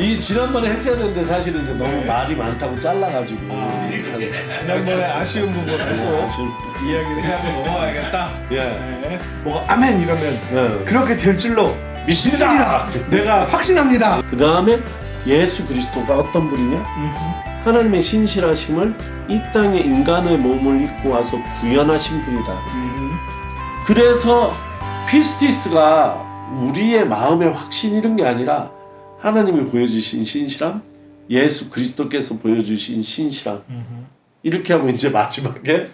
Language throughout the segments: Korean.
이 지난번에 했어야 되는데 사실은 이제 너무 말이 많다고 잘라가지고 지난번에 아쉬운 부분을 꼭 이야기를 해야지 넘어가야겠다. 네. 뭐 아멘 이러면 그렇게 될 줄로 믿습니다. 내가 확신합니다. 그 다음에 예수 그리스도가 어떤 분이냐? 하나님의 신실하심을 이 땅에 인간의 몸을 입고 와서 구현하신 분이다. 그래서 피스티스가 우리의 마음의 확신 이런 게 아니라 하나님이 보여주신 신실함, 예수 그리스도께서 보여주신 신실함. 이렇게 하고 이제 마지막에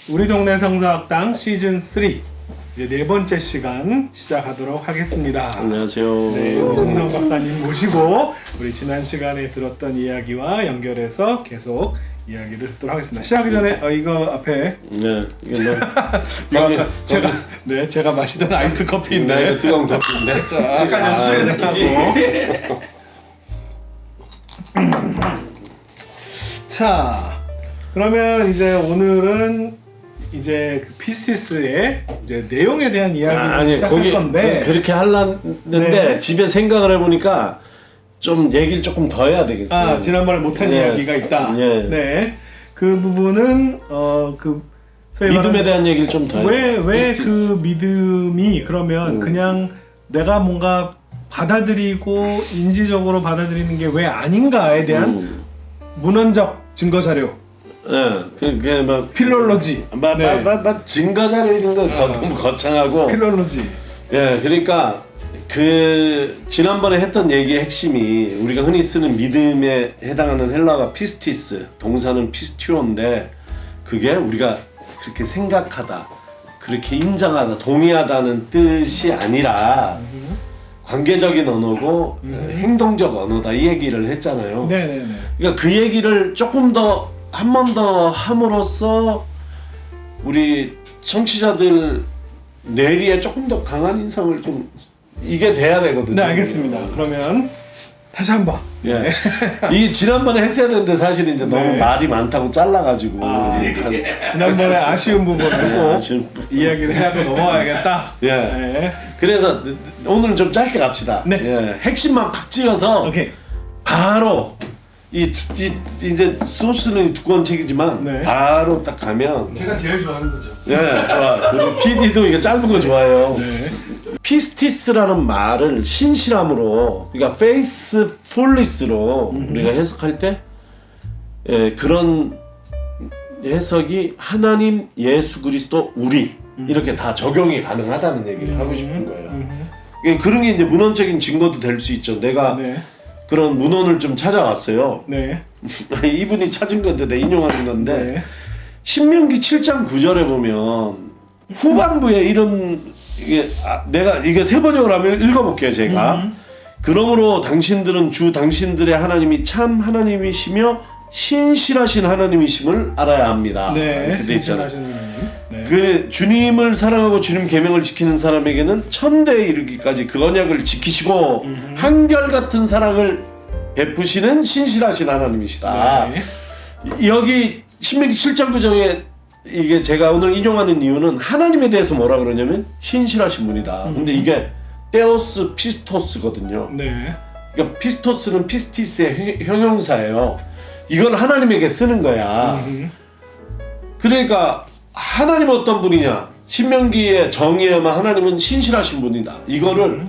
우리 동네 성서학당 시즌 3 이제 네 번째 시간 시작하도록 하겠습니다. 안녕하세요. 네, 홍성 박사님 모시고 우리 지난 시간에 들었던 이야기와 연결해서 계속 이야기를 듣도록 하겠습니다. 시작하기 전에 이거 앞에 네, 이게 이거 제가 마시던 아이스 커피인데 이거 뜨거운 커피인데. 자, 약간 연출의 느낌으로. 자, 그러면 이제 오늘은 이제 그 피스티스의 이제 내용에 대한 이야기를 시작할 건데 그렇게 하려는데 집에 생각을 해보니까 좀 얘기를 조금 더 해야 되겠어요. 지난번에 못한 이야기가 있다. 네, 그 부분은 그 믿음에 대한 얘기를 좀 더 해요. 왜 그 믿음이 그러면 그냥 내가 뭔가 받아들이고 인지적으로 받아들이는 게 왜 아닌가에 대한 문헌적 증거 자료. 그게 막 필롤로지. 증거 자료 이런 거 너무 거창하고. 필롤로지. 그러니까 그 지난번에 했던 얘기의 핵심이 우리가 흔히 쓰는 믿음에 해당하는 헬라어가 피스티스, 동사는 피스티오인데 그게 우리가 그렇게 생각하다, 그렇게 인정하다, 동의하다는 뜻이 아니라 관계적인 언어고 행동적 언어다 이 얘기를 했잖아요. 네네네. 그러니까 그 얘기를 조금 더 한 번 더 함으로써 우리 청취자들 뇌리에 조금 더 강한 인상을 좀 이게 돼야 되거든요. 네, 알겠습니다. 그러면 다시 한번. 이 지난번에 했어야 되는데 사실 이제 너무 말이 많다고 잘라가지고 지난번에 아쉬운 부분을 꼭 이야기를 해야지 넘어가야겠다. 그래서 오늘은 좀 짧게 갑시다. 핵심만 팍 찍어서 바로 이제 소스는 두꺼운 책이지만 바로 딱 가면 제가 제일 좋아하는 거죠. 좋아. 우리 PD도 이거 짧은 거 좋아해요. 피스티스라는 말을 신실함으로, 그러니까 faithfulness로 우리가 해석할 때 그런 해석이 하나님, 예수 그리스도, 우리 이렇게 다 적용이 가능하다는 얘기를 하고 싶은 거예요. 그런 게 이제 문헌적인 증거도 될 수 있죠. 내가 그런 문헌을 좀 찾아왔어요. 이분이 찾은 건데 내가 인용하는 건데 신명기 7장 9절에 보면 후반부에 이런 내가 이게 세 번역을 하면 읽어볼게요. 제가 그러므로 당신들은 주 당신들의 하나님이 참 하나님이시며 신실하신 하나님이심을 알아야 합니다. 이렇게 돼 있잖아요. 그 주님을 사랑하고 주님 계명을 지키는 사람에게는 천대에 이르기까지 그 언약을 지키시고 한결같은 사랑을 베푸시는 신실하신 하나님이시다. 여기 신명기 7장 9절에 이게 제가 오늘 인용하는 이유는 하나님에 대해서 뭐라 그러냐면 신실하신 분이다. 근데 이게 테오스 피스토스거든요. 그러니까 피스토스는 피스티스의 형용사예요. 이걸 하나님에게 쓰는 거야. 그러니까 하나님은 어떤 분이냐? 신명기의 정의에만 하나님은 신실하신 분이다. 이거를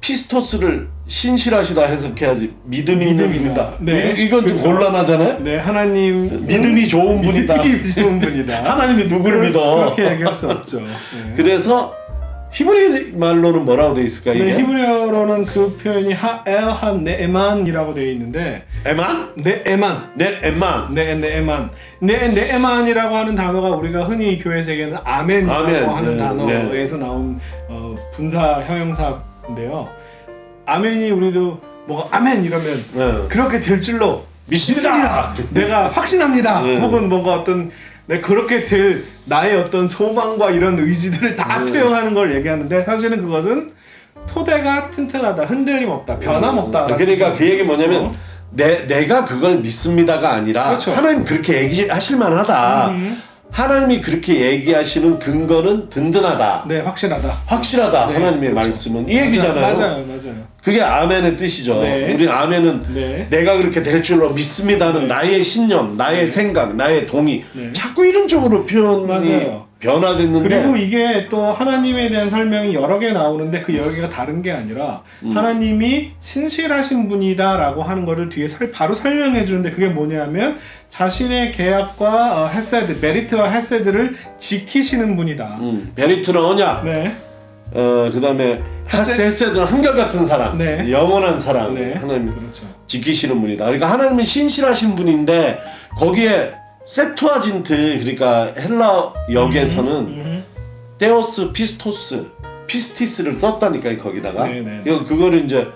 피스토스를 신실하시다 해석해야지 믿음이 있는 분이다. 이건 좀 곤란하잖아요. 하나님 믿음이 좋은 분이다. 좋은 분이다. 하나님이 누구를 믿어? 그렇게 얘기할 수 없죠. 그래서 히브리 말로는 뭐라고 돼 있을까 이게? 히브리어로는 그 표현이 하엘 네에만이라고 되어 있는데 에만? 네에만. 네에만이라고 하는 단어가 우리가 흔히 교회 세계는 아멘이라고 하는 단어에서 나온 분사 형용사인데요. 아멘이 우리도 뭐가 아멘 이러면 그렇게 될 줄로 믿습니다. 내가 확신합니다. 혹은 뭔가 어떤 네, 그렇게 될 나의 어떤 소망과 이런 의지들을 다 투영하는 걸 얘기하는데 사실은 그것은 토대가 튼튼하다, 흔들림 없다, 변함 없다. 그러니까 그 얘기 뭐냐면 내가 그걸 믿습니다가 아니라 그렇죠. 하나님 그렇게 얘기하실 만하다. 하나님이 그렇게 얘기하시는 근거는 든든하다. 네, 확실하다. 확실하다. 네, 하나님의 그렇죠. 말씀은 이 얘기잖아요. 맞아요. 그게 아멘의 뜻이죠. 네. 우리 아멘은 네. 내가 그렇게 될 줄로 믿습니다는 네. 나의 신념, 나의 생각, 나의 동의. 네. 자꾸 이런 쪽으로 표현이 맞아요. 변화됐는데 그리고 이게 또 하나님에 대한 설명이 여러 개 나오는데 그 여러 개가 다른 게 아니라 하나님이 신실하신 분이다라고 하는 거를 뒤에 바로 설명해 주는데 그게 뭐냐면 자신의 계약과 헤세드, 메리트와 헤세드를 지키시는 분이다. 베리트는 언약. 네. 그 다음에 헤세드는 한결같은 사랑, 네. 영원한 사랑. 네. 하나님 그렇죠. 지키시는 분이다. 그러니까 하나님은 신실하신 분인데 거기에 세투아진트 그러니까 헬라 역에서는 테오스 피스토스 피스티스를 썼다니까요 거기다가. 네네. 그거를 이제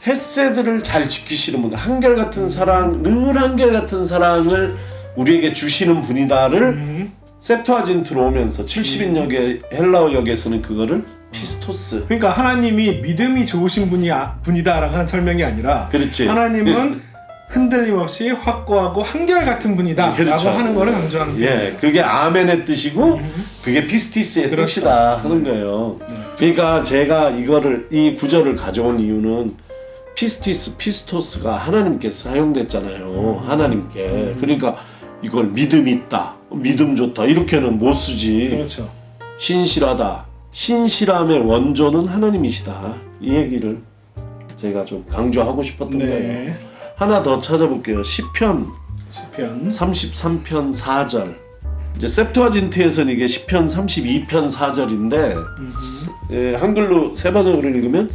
헤세드를 잘 지키시는 분, 한결같은 사랑, 늘 한결같은 사랑을 우리에게 주시는 분이다를 세투아진트로 오면서 70인역의 헬라어 역에서는 그거를 피스토스. 그러니까 하나님이 믿음이 좋으신 분이다라고 하는 설명이 아니라 그렇지. 하나님은 흔들림 없이 확고하고 한결같은 분이다라고 그렇죠. 하는 거를 강조하는 거예요. 예, 그게 아멘의 뜻이고 그게 피스티스의 그렇죠. 뜻이다 하는 거예요. 그러니까 제가 이 구절을 가져온 이유는 피스티스, 피스토스가 하나님께서 사용됐잖아요. 하나님께. 그러니까 이걸 믿음 있다, 믿음 좋다 이렇게는 못 쓰지. 그렇죠. 신실하다, 신실함의 원조는 하나님이시다. 이 얘기를 제가 좀 강조하고 싶었던 거예요. 네. 하나 더 찾아볼게요. 시편 시편 33편 4절. 이제 septuagint에서는 이게 시편 32편 4절인데 한글로 세 번역으로 읽으면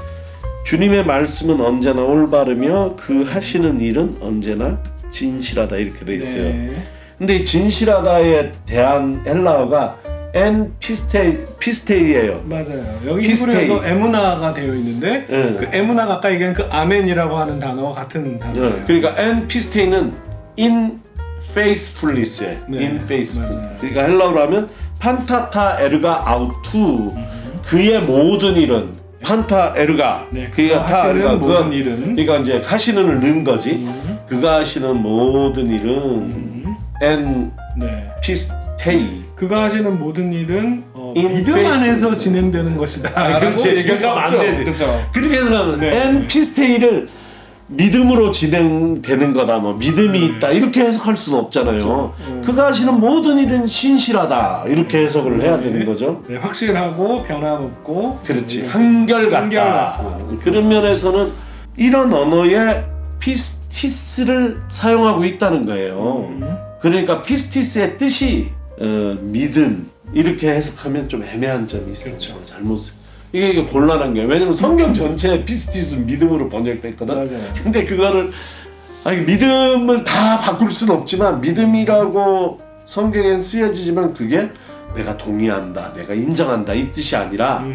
주님의 말씀은 언제나 올바르며 그 하시는 일은 언제나 진실하다 이렇게 돼 있어요. 네. 근데 이 진실하다에 대한 헬라어가 엔 피스테이예요. 맞아요. 여기 피스테이. 히브리어도 에무나가 되어 있는데 네. 그 에무나가 아까 얘기한 그 아멘이라고 하는 단어와 같은 단어예요. 그러니까 엔 피스테이는 in faithfulness에 네, in faithful. 맞아요. 그러니까 헬라어로 하면 판타타 에르가 아우투 그의 모든 일은 판타 에르가 네, 그가 타 하시는 에르가 모든 그가 일은 그러니까 이제 하시는을 넣은 거지. 그가 하시는 모든 일은 엔 네. 피스테이. 그가 하시는 모든 일은 In 믿음 faith. 안에서 진행되는 것이다. 그렇지. 얘기할 수 그러면 안 없죠. 되지. 그렇죠. 그렇게 해석하면 네. 엔 피스테이를 믿음으로 진행되는 거다, 뭐 믿음이 있다 이렇게 해석할 수는 없잖아요. 그가 하시는 모든 일은 신실하다 이렇게 해석을 해야 되는 거죠. 네, 확실하고 변함없고 그렇지, 한결같다. 한결같고. 그런 면에서는 이런 언어에 피스티스를 사용하고 있다는 거예요. 그러니까 피스티스의 뜻이 믿음 이렇게 해석하면 좀 애매한 점이 있어요. 그렇죠. 잘못 이게 곤란한 거예요. 왜냐면 성경 전체에 피스티스는 믿음으로 번역됐거든. 맞아요. 근데 그거를 믿음을 다 바꿀 수는 없지만 믿음이라고 성경엔 쓰여지지만 그게 내가 동의한다, 내가 인정한다 이 뜻이 아니라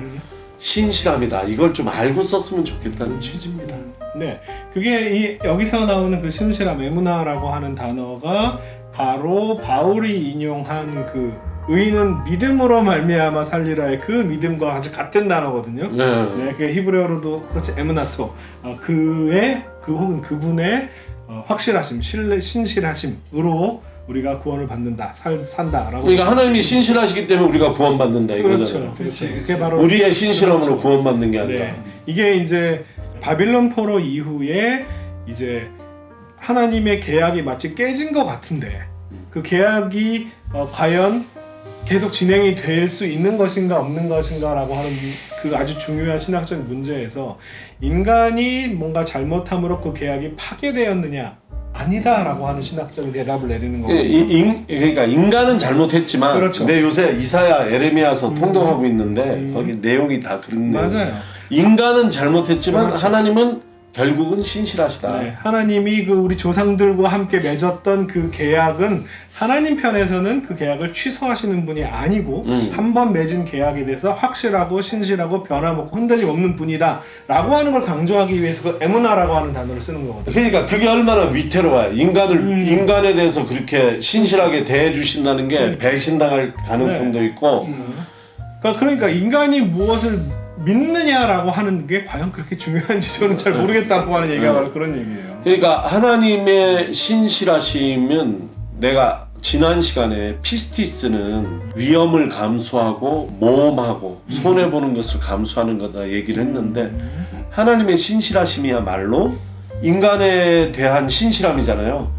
신실함이다. 이걸 좀 알고 썼으면 좋겠다는 취지입니다. 네, 그게 여기서 나오는 그 신실함 에무나라고 하는 단어가 바로 바울이 인용한 그 의인은 믿음으로 말미암아 살리라의 그 믿음과 아주 같은 단어거든요. 네, 그 히브리어로도 똑같이 에무나토, 그의 혹은 그분의 확실하심, 신실하심으로 우리가 구원을 받는다, 산다라고. 그러니까 하나님이 신실하시기 때문에 우리가 구원받는다 이거잖아요. 그렇죠. 그게 바로 우리의 신실함으로 그렇죠. 구원받는 게 아니라. 네, 이게 이제 바빌론 포로 이후에 이제 하나님의 계약이 마치 깨진 것 같은데 그 계약이 과연 계속 진행이 될 수 있는 것인가 없는 것인가라고 하는 그 아주 중요한 신학적 문제에서 인간이 뭔가 잘못함으로 그 계약이 파괴되었느냐 아니다라고 하는 신학적인 대답을 내리는 거고. 그러니까 인간은 잘못했지만 그렇죠. 근데 요새 이사야 에레미야서 통독하고 있는데 거기 내용이 다 그런 내용. 맞아요. 인간은 잘못했지만 그렇죠. 하나님은 결국은 신실하시다. 네, 하나님이 그 우리 조상들과 함께 맺었던 그 계약은 하나님 편에서는 그 계약을 취소하시는 분이 아니고 한 번 맺은 계약에 대해서 확실하고 신실하고 변함없고 흔들림 없는 분이다 라고 하는 걸 강조하기 위해서 그 에무나라고 하는 단어를 쓰는 거거든요. 그러니까 그게 얼마나 위태로워요. 인간에 대해서 그렇게 신실하게 대해주신다는 게 배신당할 가능성도 있고. 그러니까 인간이 무엇을 믿느냐라고 하는 게 과연 그렇게 중요한지 저는 잘 모르겠다고 하는 얘기가 바로 그런 얘기예요. 그러니까 하나님의 신실하심은 내가 지난 시간에 피스티스는 위험을 감수하고 모험하고 손해보는 것을 감수하는 거다 얘기를 했는데 하나님의 신실하심이야말로 인간에 대한 신실함이잖아요.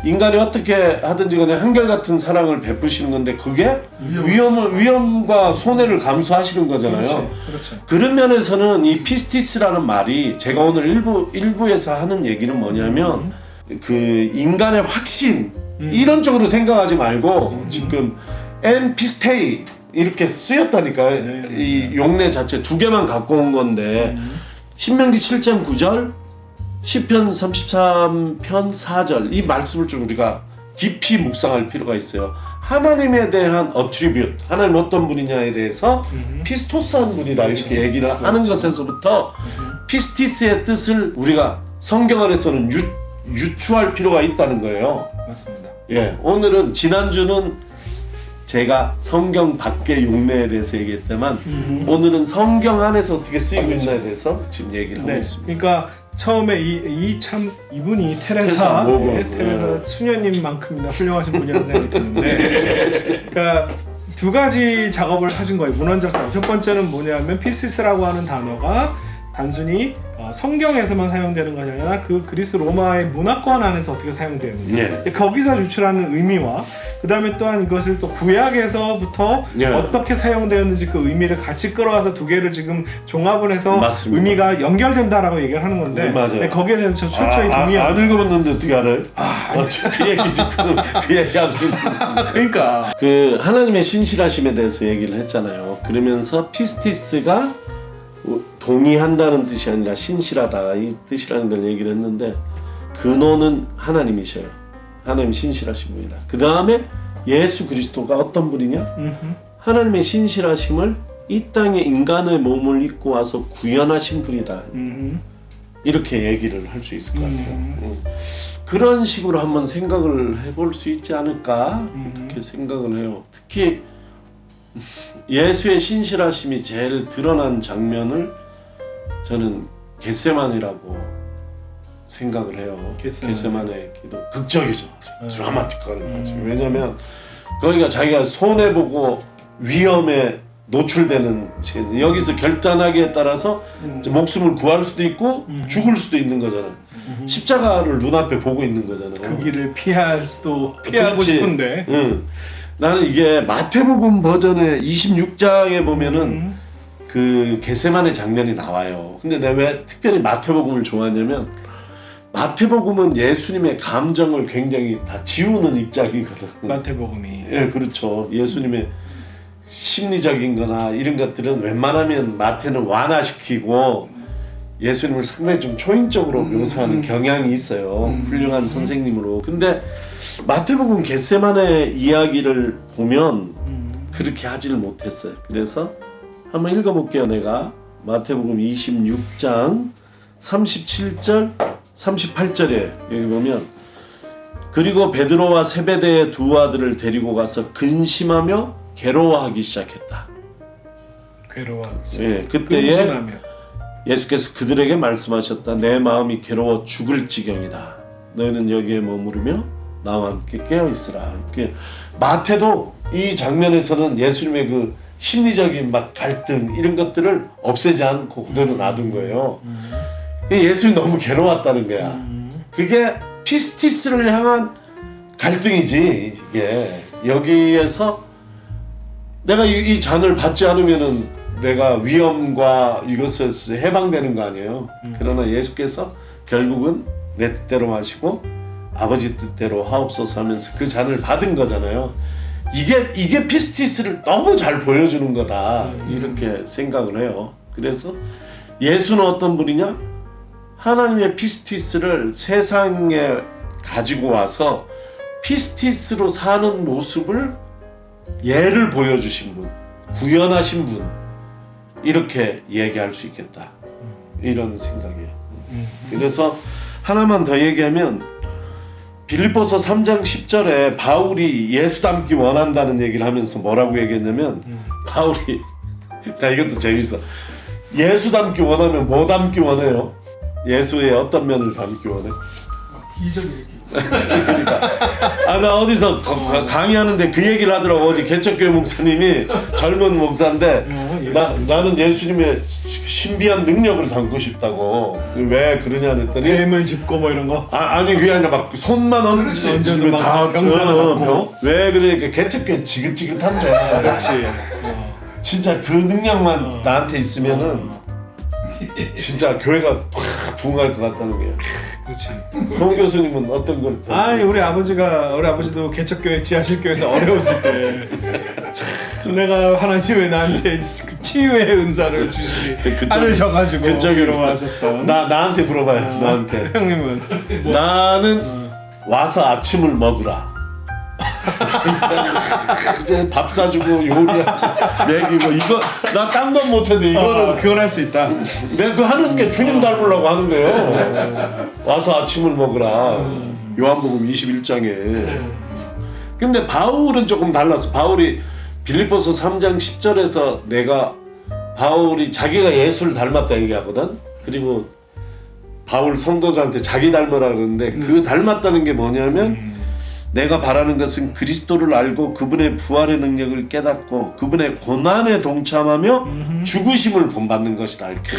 인간이 어떻게 하든지 간에 한결같은 사랑을 베푸시는 건데 그게 위험과 손해를 감수하시는 거잖아요. 그렇죠. 그런 면에서는 이 피스티스라는 말이 제가 오늘 일부에서 하는 얘기는 뭐냐면 그 인간의 확신 이런 쪽으로 생각하지 말고 지금 엔피스테이 이렇게 쓰였다니까요. 이 용례 자체 두 개만 갖고 온 건데 신명기 7장 9절 시편 33편 4절 이 말씀을 좀 우리가 깊이 묵상할 필요가 있어요. 하나님에 대한 어트리뷰트, 하나님 어떤 분이냐에 대해서 피스토스한 분이다 이렇게 얘기를 하는 것에서부터 피스티스의 뜻을 우리가 성경 안에서는 유추할 필요가 있다는 거예요. 맞습니다. 예, 오늘은 지난주는 제가 성경 밖의 용례에 대해서 얘기했지만 오늘은 성경 안에서 어떻게 쓰이고 있나에 대해서 지금 얘기를 하고 있습니다. 그러니까 처음에 이분이 테레사 수녀님만큼이나 훌륭하신 분이라는 생각이 드는데, 그러니까 두 가지 작업을 하신 거예요. 문헌적 작업. 첫 번째는 뭐냐면 피시스라고 하는 단어가 단순히 성경에서만 사용되는 것이 아니라 그 그리스 로마의 문화권 안에서 어떻게 사용되는지 거기서 유출하는 의미와 그 다음에 또한 이것을 또 구약에서부터 어떻게 사용되었는지 그 의미를 같이 끌어와서 두 개를 지금 종합을 해서 맞습니다. 의미가 연결된다라고 얘기를 하는 건데 거기에 대해서 저 철저히 동의합니다. 안 읽어봤는데 어떻게 알아요? 그 얘기지 그 얘기하고 그러니까 그 하나님의 신실하심에 대해서 얘기를 했잖아요. 그러면서 피스티스가 동의한다는 뜻이 아니라 신실하다 이 뜻이라는 걸 얘기를 했는데 근원은 하나님이셔요. 하나님 신실하신 분이다. 그 다음에 예수 그리스도가 어떤 분이냐? 하나님의 신실하심을 이 땅에 인간의 몸을 입고 와서 구현하신 분이다. 이렇게 얘기를 할 수 있을 것 같아요. 그런 식으로 한번 생각을 해볼 수 있지 않을까 이렇게 생각을 해요. 특히 예수의 신실하심이 제일 드러난 장면을 저는 겟세마네라고 생각을 해요. 겟세마네 기도 극적이죠. 드라마틱한 거지. 왜냐면 거기가 자기가 손해보고 위험에 노출되는 시간. 여기서 결단하기에 따라서 목숨을 구할 수도 있고 죽을 수도 있는 거잖아요. 십자가를 눈앞에 보고 있는 거잖아요. 그 길을 피하고 싶은데 나는 이게 마태복음 버전의 26장에 보면은 그 겟세마네 장면이 나와요. 근데 내가 왜 특별히 마태복음을 좋아하냐면 마태복음은 예수님의 감정을 굉장히 다 지우는 입장이거든. 마태복음이. 예, 그렇죠. 예수님의 심리적인 거나 이런 것들은 웬만하면 마태는 완화시키고 예수님을 상당히 좀 초인적으로 묘사하는 경향이 있어요. 훌륭한 선생님으로. 근데 마태복음 겟세마네 이야기를 보면 그렇게 하지를 못했어요. 그래서 한번 읽어볼게요. 내가 마태복음 26장 37절 38절에 여기 보면 그리고 베드로와 세베대의 두 아들을 데리고 가서 근심하며 괴로워하기 시작했다. 예, 그때에 예수께서 그들에게 말씀하셨다. 내 마음이 괴로워 죽을 지경이다. 너희는 여기에 머무르며 나와 함께 깨어있으라. 마태도 이 장면에서는 예수님의 그 심리적인 막 갈등 이런 것들을 없애지 않고 그대로 놔둔 거예요. 예수님이 너무 괴로웠다는 거야. 그게 피스티스를 향한 갈등이지. 이게 여기에서 내가 이 잔을 받지 않으면은 내가 위험과 이것에서 해방되는 거 아니에요. 그러나 예수께서 결국은 내 뜻대로 마시고 아버지 뜻대로 하옵소서 하면서 그 잔을 받은 거잖아요. 이게 피스티스를 너무 잘 보여주는 거다 이렇게 생각을 해요. 그래서 예수는 어떤 분이냐? 하나님의 피스티스를 세상에 가지고 와서 피스티스로 사는 모습을 예를 보여주신 분, 구현하신 분, 이렇게 얘기할 수 있겠다. 이런 생각이에요. 그래서 하나만 더 얘기하면 빌립보서 3장 10절에 바울이 예수 닮기 원한다는 얘기를 하면서 뭐라고 얘기했냐면 바울이 나 이것도 재밌어. 예수 닮기 원하면 뭐 닮기 원해요? 예수의 어떤 면을 닮기 원해? 기적 이렇게. 나 어디서 강의하는데 그 얘기를 하더라고. 어제 개척교회 목사님이 젊은 목사인데 나는 예수님의 신비한 능력을 담고 싶다고. 왜 그러냐 했더니 뱀을 짚고 뭐 이런 거. 아니 그게 아니라 막 손만 얹으면 다 병. 왜 그러니까 개척교회 지긋지긋한데. 그렇지. 진짜 그 능력만 나한테 있으면은 진짜 교회가 팍 부흥할 것 같다는 게. 그렇지. 송 교수님은 어떤 걸? 우리 아버지도 개척교회 지하실교회에서 어려웠을 때 내가 하나님 왜 나한테 그 치유의 은사를 주시지 않으셔가지고 그쪽으로 하셨던. 나한테 물어봐요. 나한테. 형님은 나는 와서 아침을 먹으라. 이제 밥 사주고 요리하고 먹이고 이거 나 딴 건 못해도 이거는 그걸 할 수 있다. 내가 그 하는 게 주님 닮으려고 하는 거예요. 와서 아침을 먹으라. 요한복음 21장에. 근데 바울은 조금 달랐어. 바울이 빌립보서 3장 10절에서 바울이 자기가 예수를 닮았다 얘기하거든. 그리고 바울 성도들한테 자기 닮으라 그러는데 그 닮았다는 게 뭐냐면 내가 바라는 것은 그리스도를 알고 그분의 부활의 능력을 깨닫고 그분의 고난에 동참하며 죽으심을 본받는 것이다. 이렇게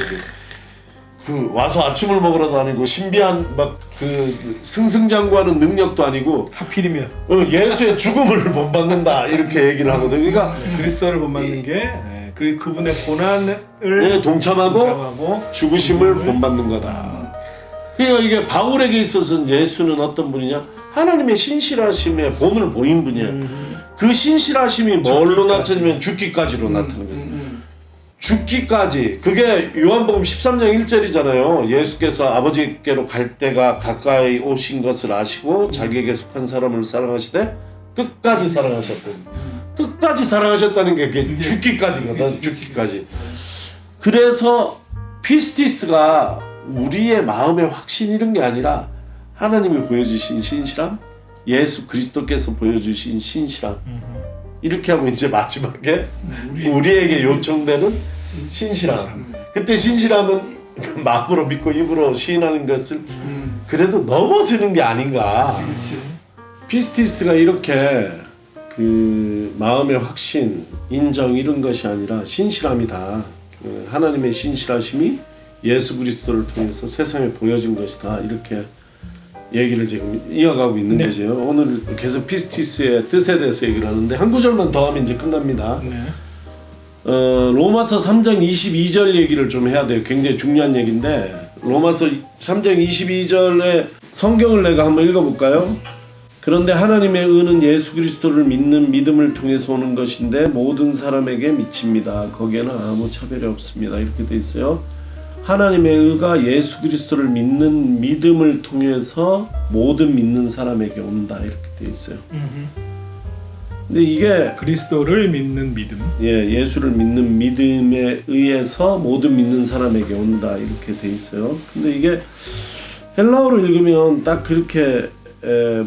와서 아침을 먹으러도 아니고 신비한 막 그 승승장구하는 능력도 아니고 하필이면 예수의 죽음을 본받는다 이렇게 얘기를 하거든. 그러니까 그리스도를 본받는 게 그분의 고난을 동참하고 죽으심을 본받는 거다. 그러니까 이게 바울에게 있어서는 예수는 어떤 분이냐? 하나님의 신실하심의 본을 보인 분이야. 그 신실하심이 뭘로 나타나면 죽기까지로 나타나는 거죠. 죽기까지. 그게 요한복음 13장 1절이잖아요. 예수께서 아버지께로 갈 때가 가까이 오신 것을 아시고 자기에게 속한 사람을 사랑하시되 끝까지 사랑하셨다. 끝까지 사랑하셨다는 게 그게 죽기까지거든. 죽기까지. 그래서 피스티스가 우리의 마음의 확신 이런 게 아니라 하나님이 보여주신 신실함, 예수 그리스도께서 보여주신 신실함. 이렇게 하고 이제 마지막에 우리에게 요청되는 신실함. 그때 신실함은 마음으로 믿고 입으로 시인하는 것을 그래도 넘어지는 게 아닌가. 피스티스가 이렇게 그 마음의 확신, 인정 이런 것이 아니라 신실함이다. 하나님의 신실하심이 예수 그리스도를 통해서 세상에 보여진 것이다. 이렇게 얘기를 지금 이어가고 있는 거죠. 오늘 계속 피스티스의 뜻에 대해서 얘기를 하는데 한 구절만 더 하면 이제 끝납니다. 로마서 3장 22절 얘기를 좀 해야 돼요. 굉장히 중요한 얘기인데 로마서 3장 22절에 성경을 내가 한번 읽어볼까요? 그런데 하나님의 의는 예수 그리스도를 믿는 믿음을 통해서 오는 것인데 모든 사람에게 미칩니다. 거기에는 아무 차별이 없습니다. 이렇게 돼 있어요. 하나님의 의가 예수 그리스도를 믿는 믿음을 통해서 모든 믿는 사람에게 온다. 이렇게 돼 있어요. 근데 이게 그리스도를 믿는 믿음. 예수를 믿는 믿음에 의해서 모든 믿는 사람에게 온다. 이렇게 돼 있어요. 근데 이게 헬라어로 읽으면 딱 그렇게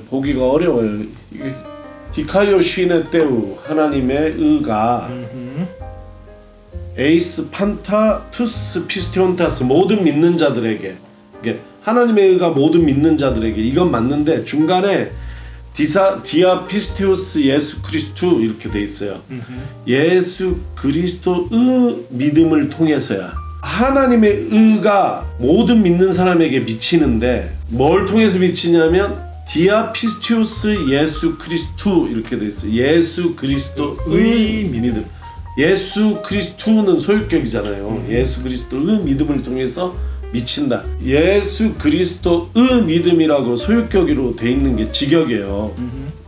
보기가 어려워요. 이게 디카이오 시네 때우 하나님의 의가 에이스 판타 투스 피스티온타스 모든 믿는 자들에게 이게 하나님의 의가 모든 믿는 자들에게 이건 맞는데 중간에 디아 피스티오스 예수 그리스도 이렇게 돼 있어요. 예수 그리스도의 믿음을 통해서야 하나님의 의가 모든 믿는 사람에게 미치는데 뭘 통해서 미치냐면 디아 피스티오스 예수 그리스도 이렇게 돼 있어요. 예수 그리스도의 믿음. 예수 그리스도는 소유격이잖아요. 예수 그리스도의 믿음을 통해서 미친다. 예수 그리스도의 믿음이라고 소유격으로 돼 있는 게 직역이에요.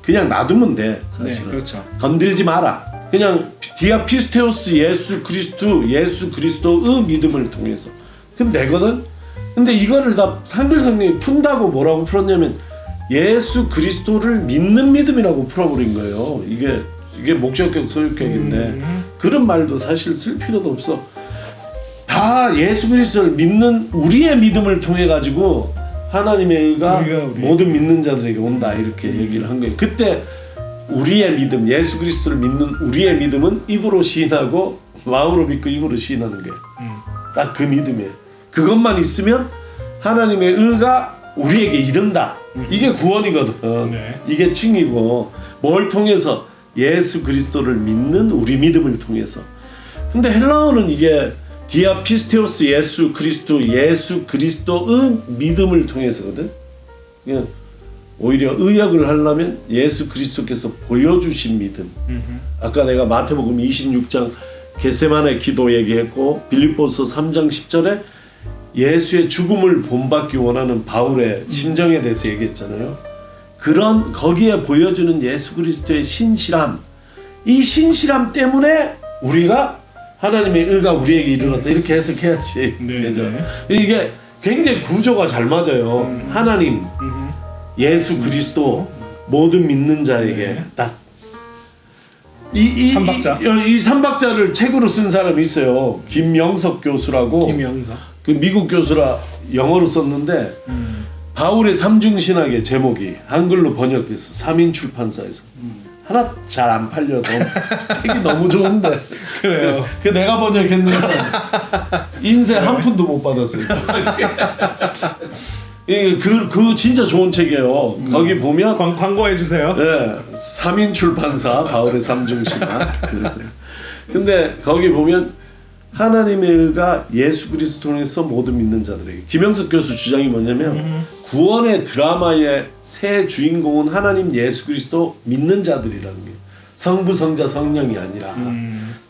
그냥 놔두면 돼. 사실은. 네, 그렇죠. 건들지 마라. 그냥 디아 피스테오스 예수 그리스도의 믿음을 통해서. 그럼 되거든. 근데 이거를 다 한글 성경이 푼다고 뭐라고 풀었냐면 예수 그리스도를 믿는 믿음이라고 풀어버린 거예요. 이게 목적격 소유격인데 그런 말도 사실 쓸 필요도 없어. 다 예수 그리스도를 믿는 우리의 믿음을 통해 가지고 하나님의 의가 모든 믿는 자들에게 온다 이렇게 얘기를 한 거예요. 그때 우리의 믿음, 예수 그리스도를 믿는 우리의 믿음은 입으로 시인하고 마음으로 믿고 입으로 시인하는 거예요. 딱 그 믿음이에요. 그것만 있으면 하나님의 의가 우리에게 이른다. 이게 구원이거든. 네. 이게 칭이고 뭘 통해서 예수 그리스도를 믿는 우리 믿음을 통해서. 근데 헬라어는 이게 디아피스테오스 예수 그리스도의 믿음을 통해서거든. 그냥 오히려 의역을 하려면 예수 그리스도께서 보여주신 믿음. 아까 내가 마태복음 26장 겟세마네 기도 얘기했고 빌립보서 3장 10절에 예수의 죽음을 본받기 원하는 바울의 심정에 대해서 얘기했잖아요. 그런 거기에 보여주는 예수 그리스도의 신실함, 이 신실함 때문에 우리가 하나님의 의가 우리에게 이르렀다 이렇게 해석해야지. 네, 그죠? 네. 이게 굉장히 구조가 잘 맞아요. 하나님, 예수 그리스도 모든 믿는 자에게 네. 딱 이 삼박자. 이 삼박자를 책으로 쓴 사람이 있어요. 김영석 교수라고. 김영석. 그 미국 교수라 영어로 썼는데 바울의 삼중신학의 제목이 한글로 번역됐어. 삼인 출판사에서. 하나 잘 안 팔려도 책이 너무 좋은데. 그래요. 그 내가 번역했는데 인생 한 푼도 못 받았어요. 그 진짜 좋은 책이에요. 거기 보면 광고해 주세요. 네, 3인 출판사 바울의 삼중신학. 근데 거기 보면 하나님의 의가 예수 그리스도 통해서 모든 믿는 자들에게. 김영석 교수 주장이 뭐냐면 구원의 드라마의 새 주인공은 하나님 예수 그리스도 믿는 자들이라는 거예요. 성부, 성자, 성령이 아니라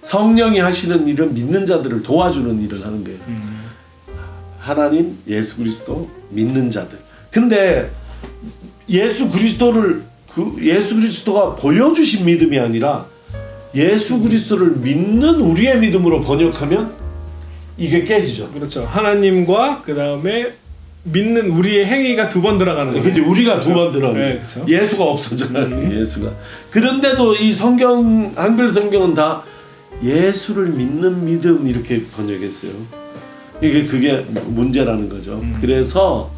성령이 하시는 일은 믿는 자들을 도와주는 일을 하는 거예요. 하나님 예수 그리스도 믿는 자들. 근데 예수 그리스도가 보여주신 믿음이 아니라 예수 그리스도를 믿는 우리의 믿음으로 번역하면 이게 깨지죠. 그렇죠. 하나님과 그 다음에 믿는 우리의 행위가 두 번 들어가는 거예요. 그치, 우리가 두 번 들어가는 네, 거예요. 그렇죠. 예수가 없어져요. 예수가. 그런데도 이 성경 한글 성경은 다 예수를 믿는 믿음 이렇게 번역했어요. 그게 문제라는 거죠. 그래서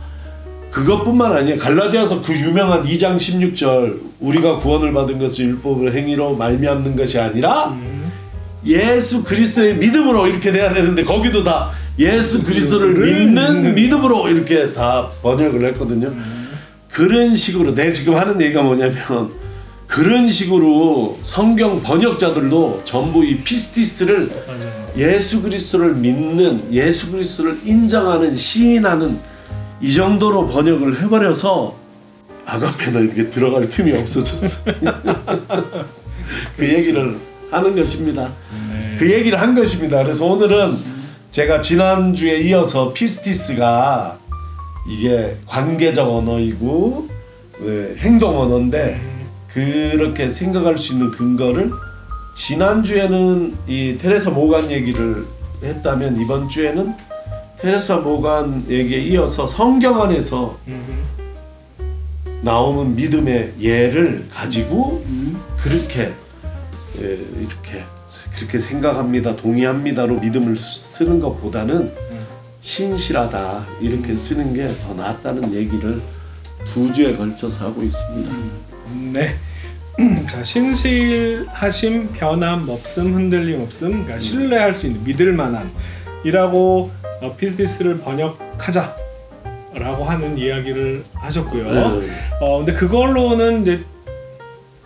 그것뿐만 아니에요. 갈라디아서 그 유명한 2장 16절 우리가 구원을 받은 것은 율법의 행위로 말미암는 것이 아니라 예수 그리스도의 믿음으로 이렇게 돼야 되는데 거기도 다 예수 그리스도를 믿는 믿음으로 이렇게 다 번역을 했거든요. 그런 식으로 내 지금 하는 얘기가 뭐냐면 그런 식으로 성경 번역자들도 전부 이 피스티스를 맞아요. 예수 그리스도를 믿는 예수 그리스도를 인정하는 시인하는 이 정도로 번역을 해버려서 아가페는 이렇게 들어갈 틈이 없어졌어. 그 얘기를 하는 것입니다. 네. 그 얘기를 한 것입니다. 그래서 오늘은 제가 지난주에 이어서 피스티스가 이게 관계적 언어이고 행동 언어인데 그렇게 생각할 수 있는 근거를 지난주에는 이 테레사 모간 얘기를 했다면 이번 주에는 테레사 모간 얘기에 이어서 성경 안에서 나오는 믿음의 예를 가지고 그렇게 이렇게 그렇게 생각합니다, 동의합니다로 믿음을 쓰는 것보다는 신실하다 이렇게 쓰는 게 더 낫다는 얘기를 두 주에 걸쳐서 하고 있습니다. 네. 자, 신실하심, 변함 없음, 흔들림 없음, 그러니까 신뢰할 수 있는 믿을 만한 이라고 피스티스를 번역하자라고 하는 이야기를 하셨고요. 근데 그걸로는 이제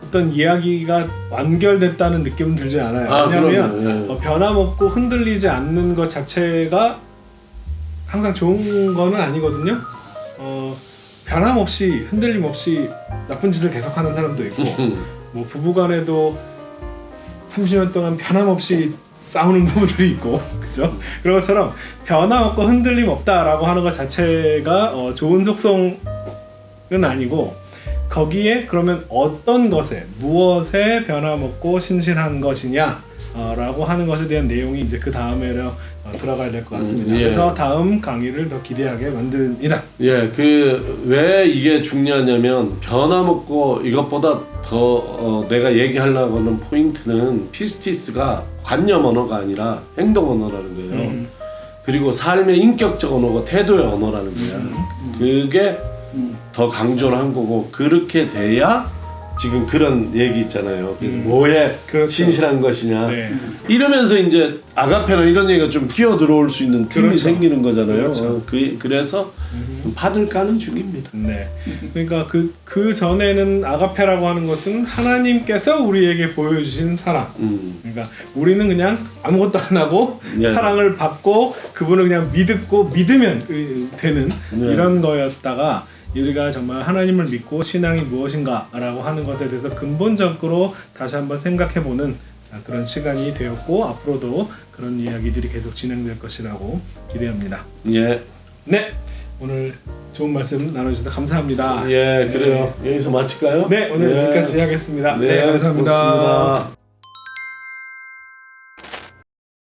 어떤 이야기가 완결됐다는 느낌은 들지 않아요. 왜냐하면 변함 없고 흔들리지 않는 것 자체가 항상 좋은 거는 아니거든요. 변함 없이 흔들림 없이 나쁜 짓을 계속하는 사람도 있고 뭐 부부간에도 30년 동안 변함 없이 싸우는 부부들이 있고 그죠? 그런 것처럼 변함 없고 흔들림 없다라고 하는 것 자체가 좋은 속성은 아니고 거기에 그러면 어떤 것에 무엇에 변함 없고 신실한 것이냐 라고 하는 것에 대한 내용이 이제 그 다음에로 들어가야 될 것 같습니다. 예. 그래서 다음 강의를 더 기대하게 만듭니다. 예, 왜 이게 중요하냐면 변화먹고 이것보다 더 내가 얘기하려고 하는 포인트는 피스티스가 관념 언어가 아니라 행동 언어라는 거예요. 그리고 삶의 인격적 언어가 태도의 언어라는 거야. 그게 더 강조를 한 거고 그렇게 돼야 지금 그런 얘기 있잖아요. 그래서 뭐에 그렇죠. 신실한 것이냐. 네. 이러면서 이제 아가페나 이런 얘기가 좀 끼어 들어올 수 있는 틈이 그렇죠. 생기는 거잖아요. 그렇죠. 그래서 파들 까는 중입니다. 네. 그러니까 그 전에는 아가페라고 하는 것은 하나님께서 우리에게 보여주신 사랑. 그러니까 우리는 그냥 아무것도 안 하고 예. 사랑을 받고 그분을 그냥 믿으면 되는 네. 이런 거였다가 우리가 정말 하나님을 믿고 신앙이 무엇인가라고 하는 것에 대해서 근본적으로 다시 한번 생각해보는 그런 시간이 되었고 앞으로도 그런 이야기들이 계속 진행될 것이라고 기대합니다. 예. 네, 오늘 좋은 말씀 나눠주셔서 감사합니다. 예, 그래요. 여기서 마칠까요? 네, 오늘 예. 여기까지 하겠습니다. 네, 네, 감사합니다. 고맙습니다.